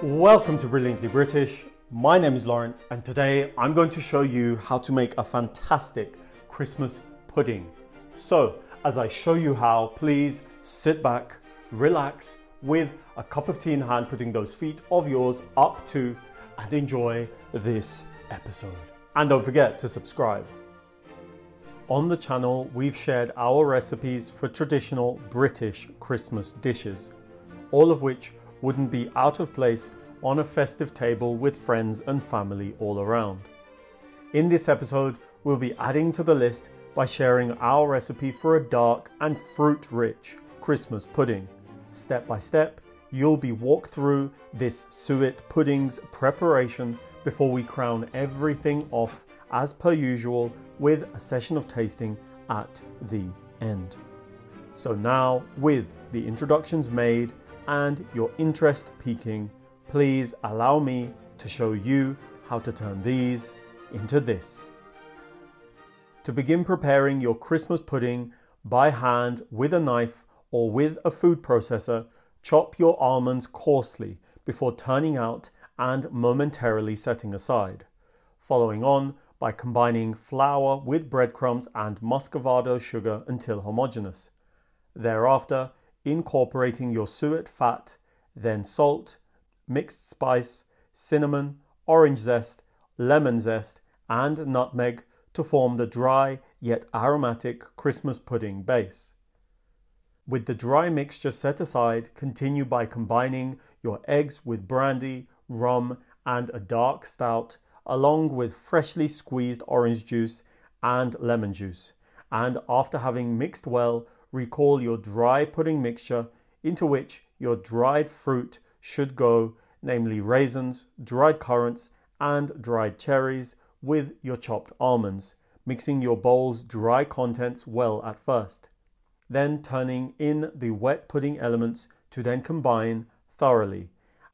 Welcome to Brilliantly British. My name is Lawrence and today I'm going to show you how to make a fantastic Christmas pudding. So as I show you how, please sit back, relax with a cup of tea in hand, putting those feet of yours up to, and enjoy this episode. And don't forget to subscribe. On the channel, we've shared our recipes for traditional British Christmas dishes, all of which wouldn't be out of place on a festive table with friends and family all around. In this episode, we'll be adding to the list by sharing our recipe for a dark and fruit-rich Christmas pudding. Step by step, you'll be walked through this Suet pudding's preparation before we crown everything off as per usual with a session of tasting at the end. So now, with the introductions made and your interest peaking, please allow me to show you how to turn these into this. To begin preparing your Christmas pudding by hand with a knife or with a food processor, chop your almonds coarsely before turning out and momentarily setting aside. Following on by combining flour with breadcrumbs and Muscavado sugar until homogeneous. Thereafter, incorporating your suet fat, then salt, mixed spice, cinnamon, orange zest, lemon zest, and nutmeg to form the dry yet aromatic Christmas pudding base. With the dry mixture set aside, continue by combining your eggs with brandy, rum, and a dark stout, along with freshly squeezed orange juice and lemon juice. And after having mixed well, recall your dry pudding mixture into which your dried fruit should go, namely raisins, dried currants, and dried cherries with your chopped almonds, mixing your bowl's dry contents well at first. Then turning in the wet pudding elements to then combine thoroughly.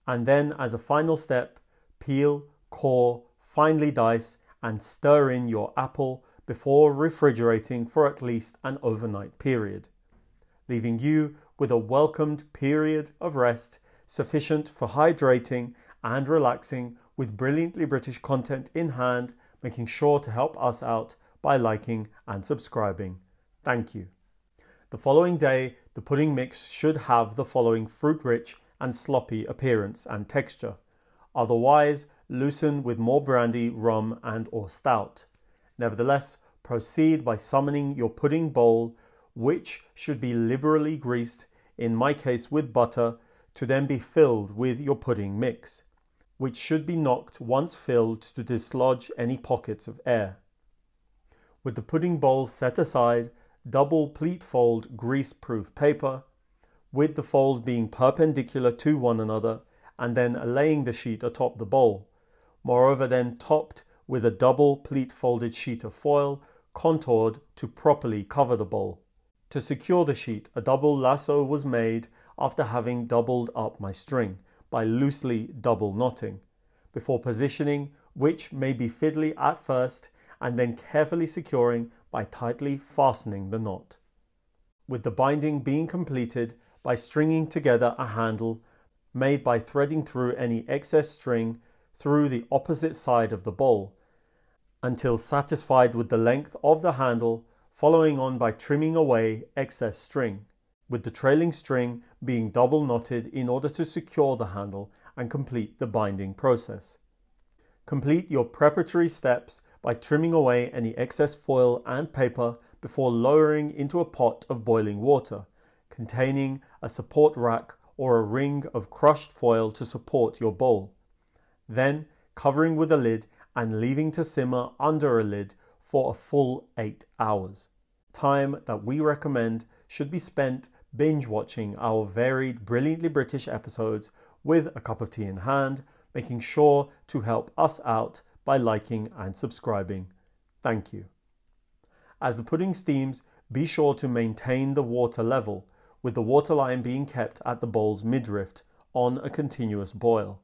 And then as a final step, peel, core, finely dice, and stir in your apple before refrigerating for at least an overnight period, leaving you with a welcomed period of rest sufficient for hydrating and relaxing with Brilliantly British content in hand, making sure to help us out by liking and subscribing. Thank you. The following day, the pudding mix should have the following fruit-rich and sloppy appearance and texture. Otherwise, loosen with more brandy, rum, and or stout. Nevertheless, proceed by summoning your pudding bowl, which should be liberally greased, in my case with butter, to then be filled with your pudding mix, which should be knocked once filled to dislodge any pockets of air. With the pudding bowl set aside, double pleat fold grease-proof paper, with the folds being perpendicular to one another, and then laying the sheet atop the bowl. Moreover, then topped with a double pleat folded sheet of foil, contoured to properly cover the bowl. To secure the sheet, a double lasso was made after having doubled up my string by loosely double knotting, before positioning, which may be fiddly at first, and then carefully securing by tightly fastening the knot. With the binding being completed by stringing together a handle made by threading through any excess string through the opposite side of the bowl, until satisfied with the length of the handle, following on by trimming away excess string, with the trailing string being double knotted in order to secure the handle and complete the binding process. Complete your preparatory steps by trimming away any excess foil and paper before lowering into a pot of boiling water, containing a support rack or a ring of crushed foil to support your bowl. Then covering with a lid and leaving to simmer under a lid for a full 8 hours. Time that we recommend should be spent binge watching our varied Brilliantly British episodes with a cup of tea in hand, making sure to help us out by liking and subscribing. Thank you. As the pudding steams, be sure to maintain the water level, with the waterline being kept at the bowl's midriff on a continuous boil.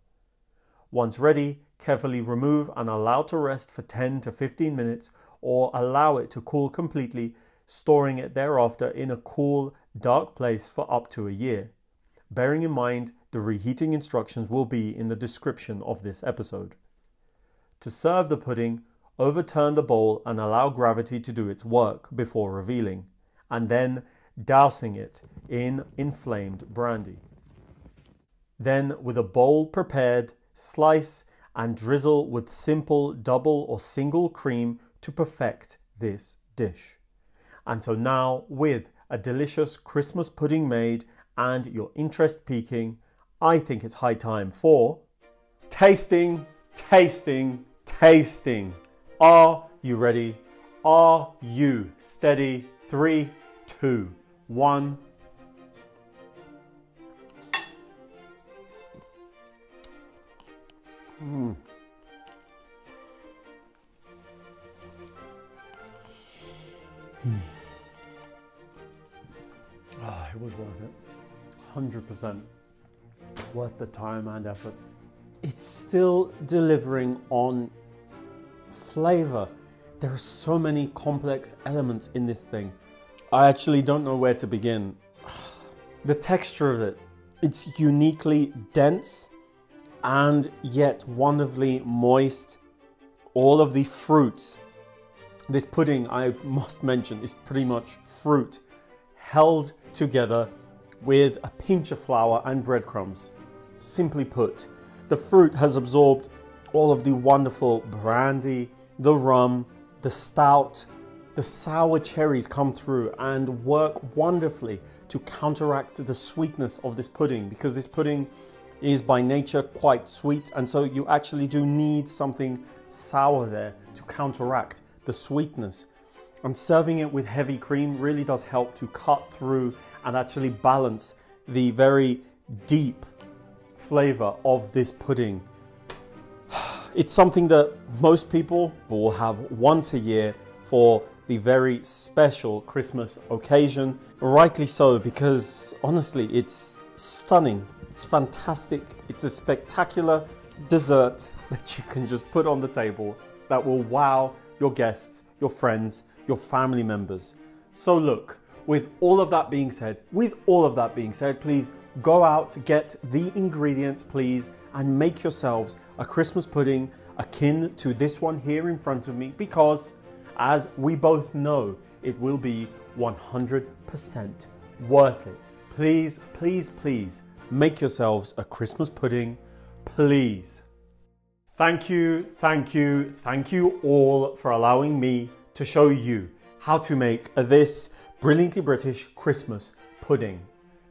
Once ready, carefully remove and allow to rest for 10 to 15 minutes or allow it to cool completely, storing it thereafter in a cool, dark place for up to a year. Bearing in mind the The reheating instructions will be in the description of this episode. To serve the pudding, overturn the bowl and allow gravity to do its work before revealing, and then dousing it in inflamed brandy. Then, with a bowl prepared, slice and drizzle with simple double or single cream to perfect this dish. And so now, with a delicious Christmas pudding made and your interest peaking, I think it's high time for tasting, tasting, tasting. Are you ready? Are you steady? 3, 2, 1. It was worth it. 100% worth the time and effort. It's still delivering on flavor. There are so many complex elements in this thing. I actually don't know where to begin. The texture of it, it's uniquely dense and yet wonderfully moist. All of the fruits. This pudding, I must mention, is pretty much fruit held together with a pinch of flour and breadcrumbs. Simply put, the fruit has absorbed all of the wonderful brandy, the rum, the stout. The sour cherries come through and work wonderfully to counteract the sweetness of this pudding, because this pudding is by nature quite sweet, and so you actually do need something sour there to counteract the sweetness. And serving it with heavy cream really does help to cut through and actually balance the very deep flavor of this pudding. It's something that most people will have once a year for the very special Christmas occasion. Rightly so, because honestly, it's stunning. It's fantastic. It's a spectacular dessert that you can just put on the table that will wow your guests, your friends, your family members. So look, with all of that being said, please go out, get the ingredients, please, and make yourselves a Christmas pudding akin to this one here in front of me, because as we both know, it will be 100% worth it. Please, please, please make yourselves a Christmas pudding, please. Thank you all for allowing me to show you how to make this brilliantly British Christmas pudding.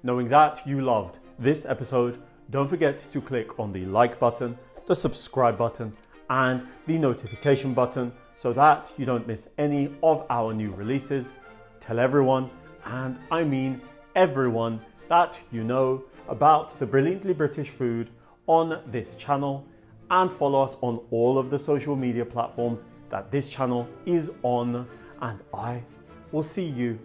Knowing that you loved this episode, don't forget to click on the like button, the subscribe button, and the notification button so that you don't miss any of our new releases. Tell everyone, and I mean everyone, that you know about the brilliantly British food on this channel, and follow us on all of the social media platforms that this channel is on, and I will see you